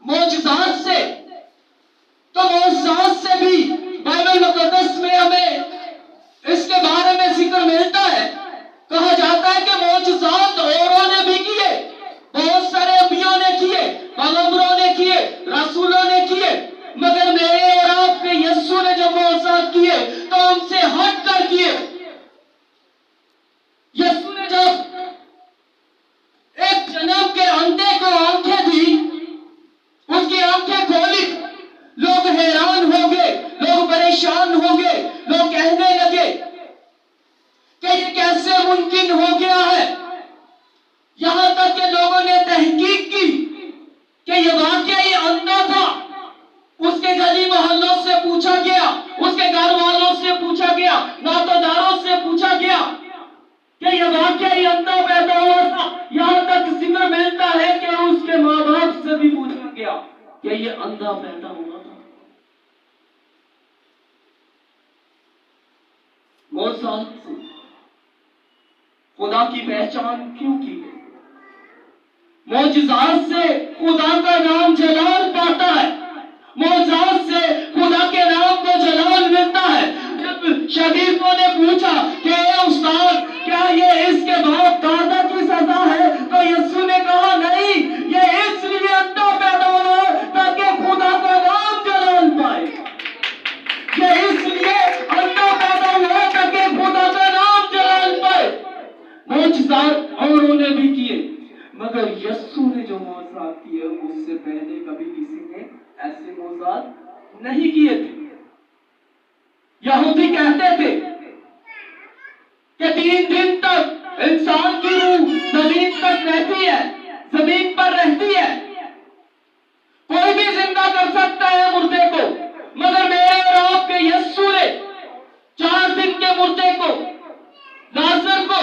मौजूदात से। तो मौजूदात से भी बाइबल मुकद्दस में हमें इसके बारे में जिक्र मिलता है। कहा जाता है कि मौजूदात औरों ने भी किए, बहुत सारे अबियों ने किए, पैगंबरों ने किए, रसूलों ने किए, मगर मेरे और आपके यीशु ने जब मौजूदात किए तो उनसे हट कर किए। यीशु ने जब एक जन्म के अंधे को आंखें दी, उसकी आंखें खोली, लोग हैरान हो गए, लोग परेशान हो गए, लोग कहने लगे कि ये कैसे मुमकिन हो गया है। यहां तक कि लोगों ने तहकीक की कि ये वाकई अंधा था। उसके गली मोहल्लों से पूछा गया, उसके घर वालों से पूछा गया, नातेदारों से पूछा गया कि ये वाकई अंधा पैदा हुआ था। यहां तक जिक्र मिलता है कि उसके माँ बाप से भी पूछा गया कि ये अंधा पैदा हुआ था। मौजूदात से खुदा की पहचान क्यों की गई? मौजूदात से खुदा का नाम जलाल पाता है, मौजूदात से खुदा के नाम को जलाल मिलता है। जब शगीर्दों ने पूछा कि उस्ताद क्या ये इसके बाप दादा की सजा है, तो यीशु ने कहा नहीं, ये इसलिए अंधा पैदा हुआ ताकि खुदा का नाम जलाल पाए। ये इसलिए अंधा पैदा हुआ ताकि खुदा का नाम जलाल पाए। मौजूदात औरों ने भी किए, मगर यीशु ने जो मौजूदात किए उससे पहले कभी किसी ने ऐसे मौजूदात नहीं किए थे। यहूदी कहते थे कि 3 दिन तक इंसान की रूह जमीन तक रहती है, जमीन पर रहती है। कोई भी जिंदा कर सकता है मुर्दे को, मगर मेरे और आपके यीशु ने 4 दिन के मुर्दे को, लाजर को,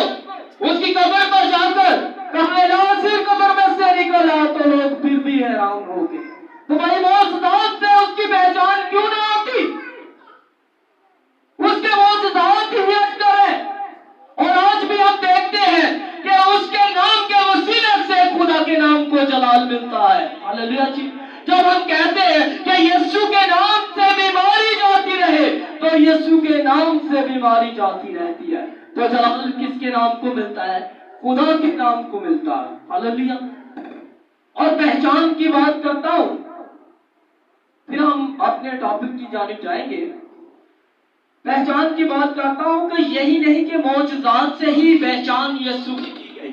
उसकी कब्र पर जाकर कहा लाजर कब्र में से निकला, तो लोग फिर भी हैरान हो गए। तो भाई मौजूदात से उसकी पहचान क्यों ना होती? उसके मौजूदात ही अंदर है। और आज भी हम देखते हैं कि उसके नाम के वसीले से खुदा के नाम को जलाल मिलता है। हालेलुया जी। जब हम कहते हैं कि यीशु के नाम से बीमारी जाती रहे, तो यीशु के नाम से बीमारी जाती रहती है। तो जलाल किसके नाम को मिलता है? खुदा के नाम को मिलता है। हालेलुया। और पहचान की बात करता हूं, फिर हम अपने टॉपिक की जानिब जाएंगे। पहचान की बात करता हूं कि यही नहीं कि मौजूदात से ही पहचान यीशु की गई,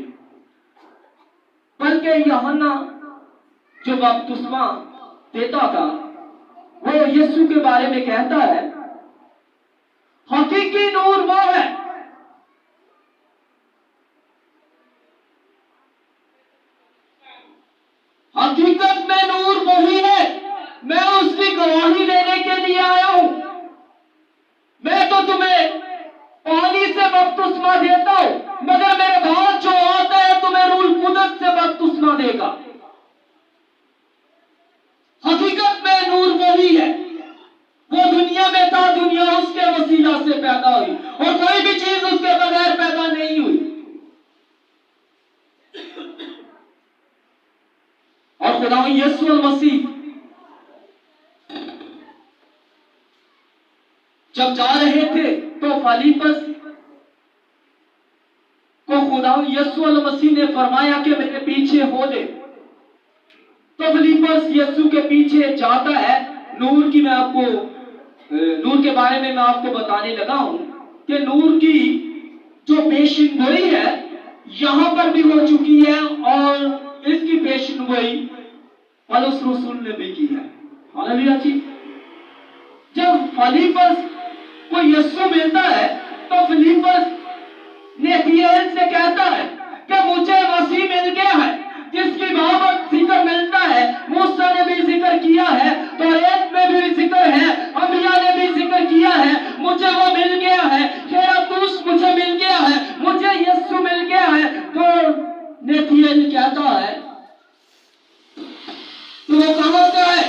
बल्कि यूहन्ना जो बपतिस्मा देता था वो यीशु के बारे में कहता है, हकीकी नूर वो है हकीकत में नूर वही है, मैं उसकी गवाही देने के लिए आया हूं। मैं तो तुम्हें पानी से बपतिस्मा देता हूं, मगर मेरे बाद जो आता है तुम्हें रूह कुदस से बपतिस्मा देगा। हकीकत में नूर वही है, वो दुनिया में था, दुनिया उसके वसीला से पैदा हुई और कोई भी चीज उसके बगैर पैदा नहीं हुई। और खुदा यीशु मसीह जब जा रहे थे तो फिलिप्पस को खुदा यीशु मसीह ने फरमाया कि मेरे पीछे हो ले। तो फिलिप्पस यीशु के पीछे जाता है। नूर के बारे में मैं आपको बताने लगा हूं कि नूर की जो पेशेनगोई है यहां पर भी हो चुकी है और इसकी पेशेनगोई पौलुस रसूल ने भी की है। हालेलुया जी। जब फिलिप्पस को यीशु मिलता है तो फिलिप्पस नेथनिएल से कहता है कि मुझे मसीह मिल गया है, जिसकी बाबत जिक्र मिलता है। मूसा ने भी जिक्र किया है, तौरात में भी जिक्र है, अंबिया ने भी जिक्र किया है। मुझे वो मिल गया है, खैरातूस मुझे मिल गया है, मुझे यीशु मिल गया है। तो नेथनिएल कहता है तो वो कहां का है?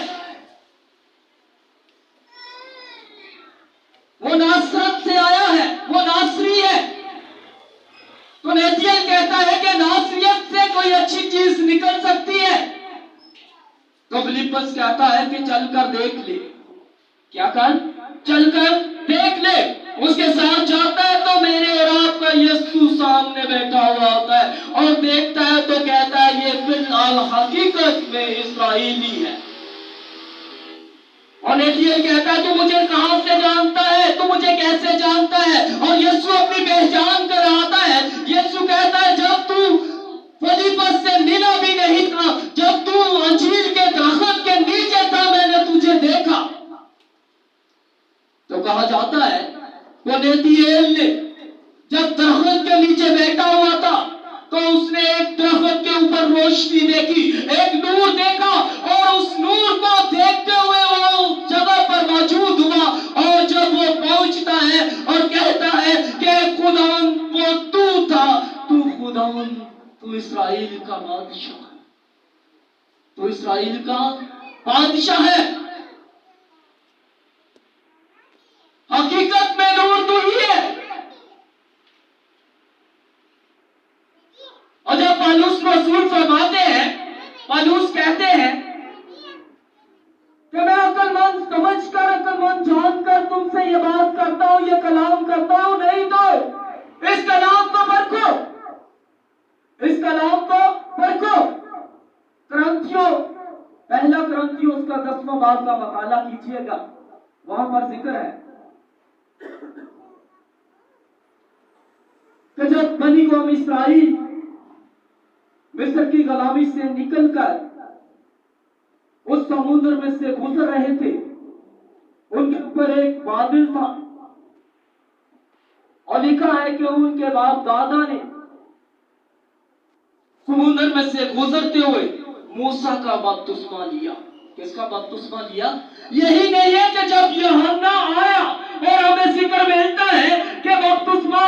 वो नासरत से आया है, वो नासरी है। तो नेथनिएल कहता है कि नासरियत से कोई अच्छी चीज निकल सकती है। तो फिलिप्पस कहता है कि चलकर देख ले। क्या कर? चलकर देख ले। उसके साथ जाता है तो मेरे और आपका यीशु सामने बैठा हुआ होता है और देखता है तो कहता है ये फिलहाल हकीकत में इस्राएली है। और नेथियल कहता है तू मुझे कहां से जानता है, तू मुझे कैसे जानता है? और यीशु अपनी पहचान कराता है। यीशु कहता है जब तू फिलिप्पस से मिला भी नहीं था, जब तू अंजीर के दरख्त के नीचे था, मैंने तुझे देखा। तो कहा जाता है वो नेथियल ने जब दरख्त के नीचे बैठा हुआ था तो उसने एक दरख्त के ऊपर रोशनी देखी, एक नूर देखा और उस नूर को देखते हुए वो जगह पर मौजूद हुआ। और जब वो पहुंचता है और कहता है कि खुदावन वो तू था, तू खुदावन, तू इस्राएल का बादशाह है, तू इस्राएल का बादशाह है। हकीकत में नूर तू ही है। और जब पौलुस रसूल फरमाते हैं, पौलुस कहते हैं कि मैं अक्लमंद समझकर, अक्लमंद जानकर तुमसे ये बात करता हूं, ये कलाम करता हूं, नहीं तो इस कलाम को परखो, इस कलाम को परखो। क्रंथियों, पहला क्रंथियों उसका 10वां बाब का मताला कीजिएगा, वहां पर जिक्र है कि जब बनी कौम इस्राएल मिस्र की गुलामी से निकलकर उस समुद्र में से गुजर रहे थे, उनके ऊपर एक बादल था और लिखा है कि उनके बाप दादा ने समुद्र में से गुजरते हुए मूसा का बपतिस्मा लिया। किसका बपतिस्मा लिया? यही नहीं है कि जब यूहन्ना आया और हमें जिक्र मिलता है कि बपतिस्मा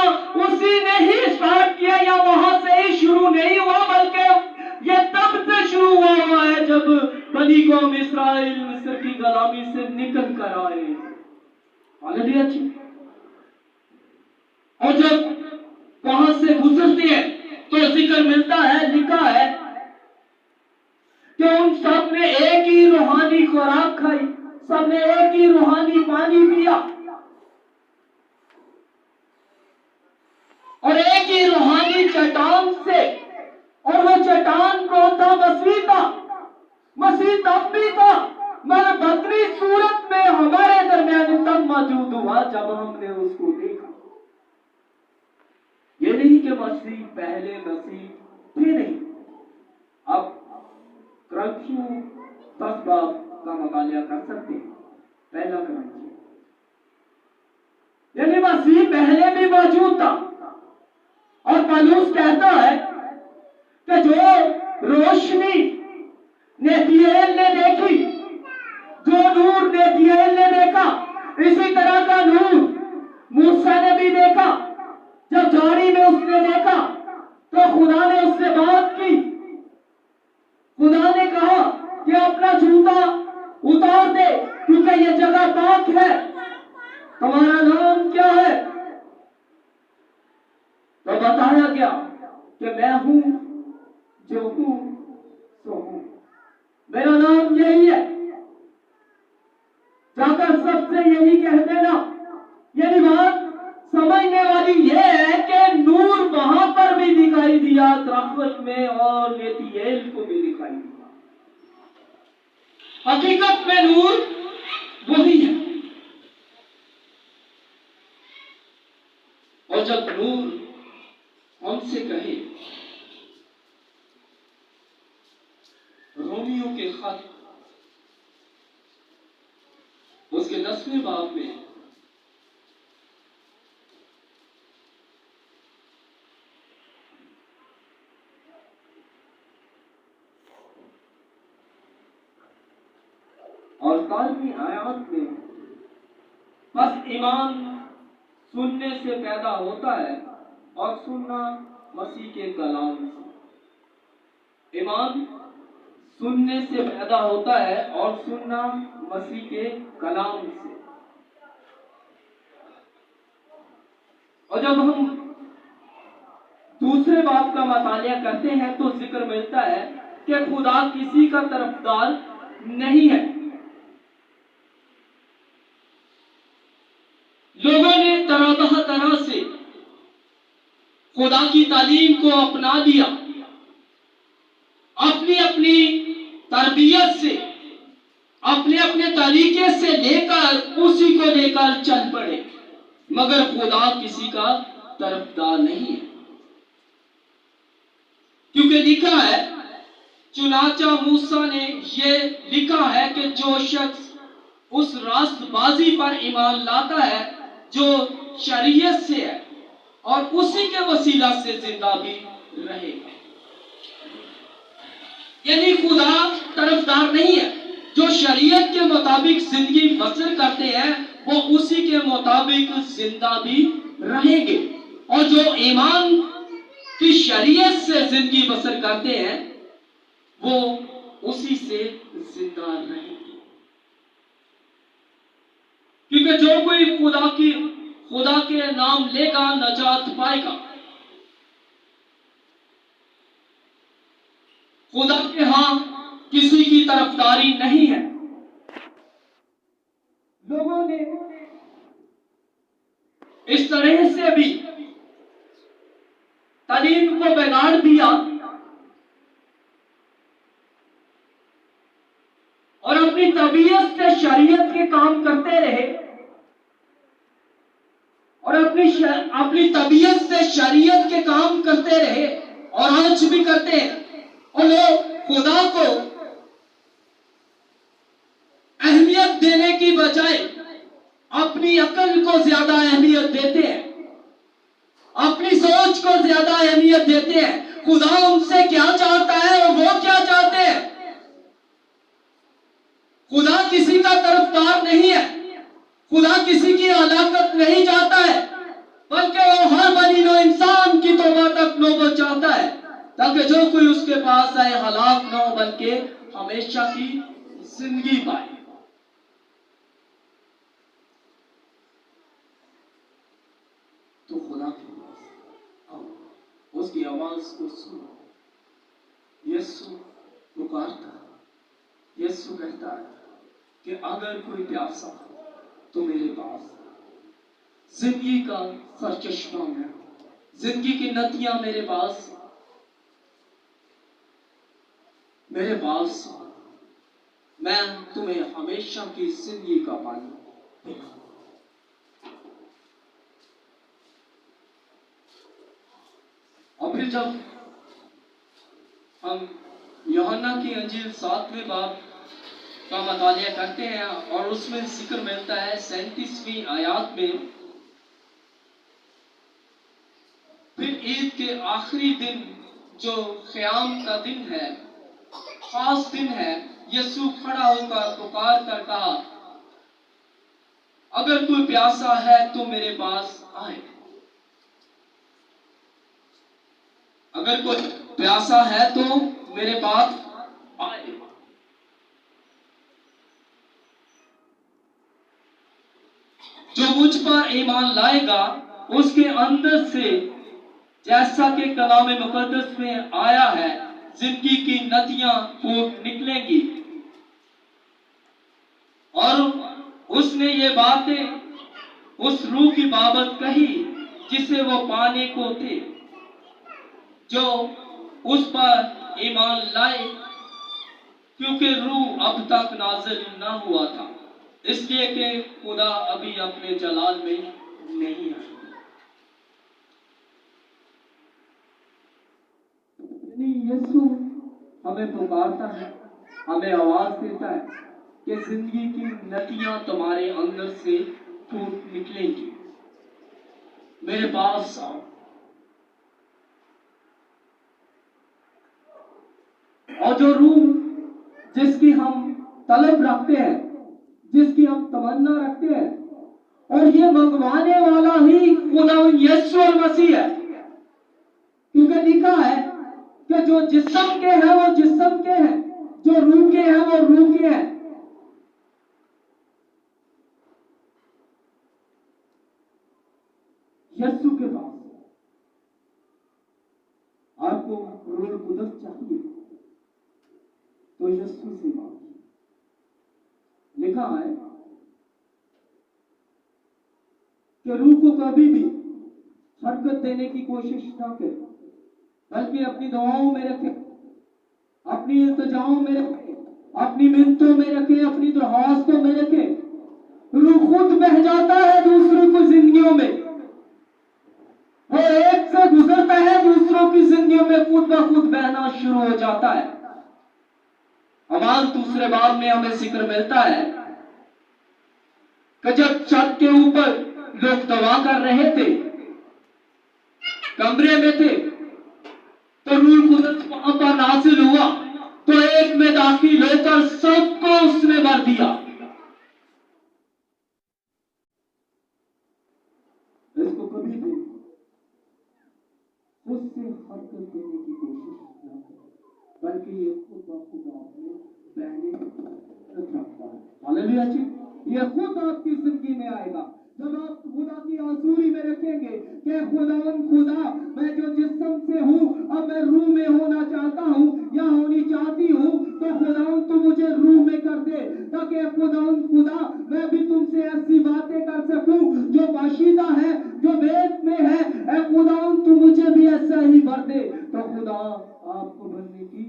उसी ने ही स्टार्ट किया या वहां से ही शुरू नहीं हुआ, बल्कि ये तब से शुरू हुआ है जब बनी कौम इस्राएल मिस्र की गुलामी से निकल कर आए। हालेलुया जी। और जब वहां से गुजरते हैं तो जिक्र मिलता है, लिखा है कि उन सब ने एक ही रूहानी खुराक खाई, सबने एक ही रूहानी पानी पिया और एक ही रूहानी चट्टान से। और वो चट्टान कौन था? मसीह था। मसीह तब भी था मगर बदली सूरत में हमारे दरमियान तब मौजूद हुआ जब हमने उसको देखा। ये नहीं कि मसीह पहले मसीह थे, नहीं। अब क्रंथियों 10 बाब का मुताला कर सकते हैं। पहला क्रंथियों, यानी मसीह पहले भी मौजूद था। और पौलुस कहता है कि जो रोशनी नेथियल ने देखी, जो नूर नेथियल ने देखा, इसी तरह का नूर मूसा ने भी देखा। जब झाड़ी में उसने देखा तो खुदा ने उससे बात की। खुदा ने कहा कि अपना जूता उतार दे क्योंकि यह जगह पाक है। तुम्हारा नाम क्या है? तो बताया गया कि मैं हूं जो हूं सो हूं, मेरा नाम यही है। जाकर सबसे यही कह देना। यही बात समझने वाली यह है कि नूर वहां पर भी दिखाई दिया दरख्त में और नेथियल को भी दिखाई दिया। हकीकत में नूर वही है। और जब नूर हमसे कहे, रोमियो के खत उसके 10वें बाब में और 12वीं आयत में, बस ईमान सुनने से पैदा होता है और सुनना मसीह के कलाम से। ईमान सुनने से पैदा होता है और सुनना मसीह के कलाम से। और जब हम दूसरे बात का मुताला करते हैं तो जिक्र मिलता है कि खुदा किसी का तरफदार नहीं है। लोगों ने तरह तरह से खुदा की तालीम को अपना लिया, अपनी अपनी तरबियत से, अपने अपने तरीके से लेकर उसी को लेकर चल पड़े, मगर खुदा किसी का तरफदार नहीं है। क्योंकि लिखा है, चुनाचा मूसा ने ये लिखा है कि जो शख्स उस रास्तबाजी पर ईमान लाता है जो शरीयत से है और उसी के वसीला से जिंदा भी रहेगा। यानी खुदा तरफदार नहीं है। जो शरीयत के मुताबिक जिंदगी बसर करते हैं वो उसी के मुताबिक जिंदा भी रहेंगे, और जो ईमान की शरीयत से जिंदगी बसर करते हैं वो उसी से जिंदा रहेंगे। क्योंकि जो कोई खुदा के नाम लेगा नजात पाएगा। खुदा के हां किसी की तरफदारी नहीं है। लोगों ने इस तरह से भी तालीम को बिगाड़ दिया और अपनी तबीयत से शरीयत के काम करते रहे और अपनी तबीयत से शरीयत के काम करते रहे और आज भी करते हैं। और लोग खुदा को अहमियत देने की बजाय अपनी अकल को ज्यादा अहमियत देते हैं, अपनी सोच को ज्यादा अहमियत देते हैं। खुदा उनसे क्या चाहता है और वो क्या चाहते हैं। खुदा किसी का तरफदार नहीं है, खुदा किसी की हलाकत नहीं चाहता है, बल्कि वो हर बनीनो इंसान की तौबा तक नौबत चाहता है, ताकि जो कोई उसके पास आए हलाक न हो बल्कि हमेशा की जिंदगी पाए। तो खुदा के पास आओ, उसकी आवाज को सुनो। यीशु पुकारता है, यीशु कहता है कि अगर कोई प्यासा हो तो मेरे पास जिंदगी का सरचश्मा में, जिंदगी की नदियां मेरे पास मैं तुम्हें हमेशा की जिंदगी का पानी पिलाऊंगा। और फिर जब हम यूहन्ना की अंजील 7वें बाब का मतालिया करते हैं और उसमें जिक्र मिलता है 37वीं आयत में, फिर ईद के आखिरी दिन जो क़याम का दिन है, खास दिन है, यीशु खड़ा होकर पुकार कर कहा, अगर कोई प्यासा है तो मेरे पास आए। अगर कोई प्यासा है तो मेरे पास आए। जो मुझ पर ईमान लाएगा उसके अंदर से, जैसा कि कलाम मुकद्दस में आया है, जिंदगी की नदियां फूट निकलेंगी। और उसने ये बातें उस रूह की बाबत कही जिसे वो पाने को थे, जो उस पर ईमान लाए, क्योंकि रूह अब तक नाजिल ना हुआ था, इसलिए कि खुदा अभी अपने जलाल में नहीं आया। यीशु हमें पुकारता है, हमें आवाज देता है कि जिंदगी की नदियां तुम्हारे अंदर से फूट निकलेंगी, मेरे पास आओ। और जो रूह जिसकी हम तलब रखते हैं, जिसकी हम तमन्ना रखते हैं, और ये मंगवाने वाला ही खुदा यीशु मसीह है। क्योंकि लिखा है कि जो जिस्म के हैं वो जिस्म के हैं, जो रूह के हैं वो रूह के हैं। यीशु के पास आपको रूह कुदस चाहिए तो यीशु से मांगिए। लिखा है कि रूह को कभी भी हरकत देने की कोशिश ना करें, बल्कि अपनी दुआओं में रखें, अपनी इल्तिजाओं में रखें, अपनी मिन्नतों में रखें, अपनी दरख्वास्तों में रखें। रूह खुद बह जाता है दूसरों की जिंदगियों में, वो एक से गुजरता है दूसरों की जिंदगियों में खुद ब खुद बहना शुरू हो जाता है। अमाल दूसरे बाब में हमें जिक्र मिलता है कि जब छत के ऊपर लोग दवा कर रहे थे, कमरे में थे, तो रूह कुदरत वहां पर नाजिल हुआ, तो एक में दाखिल होकर सबको उसने भर दिया। इसको कभी भी खुद से हरकत देने की कोशिश न करें, बल्कि ये खुद ब खुद आपने बहने रखता है। हालेलुया जी, ये खुद आपकी जिंदगी में आएगा जब आप खुदा की आसूरी में रखेंगे कि खुदा मैं जो जिस्म से हूँ अब मैं रूह में होना चाहता हूँ या होनी चाहती हूँ, तो खुदावन तू मुझे रूह में कर दे, ताकि खुदा मैं भी तुमसे ऐसी बातें कर सकूं जो पाशीदा है, जो वेद में है। खुदावन तू मुझे भी ऐसा ही भर दे। तो खुदा आपको भरने की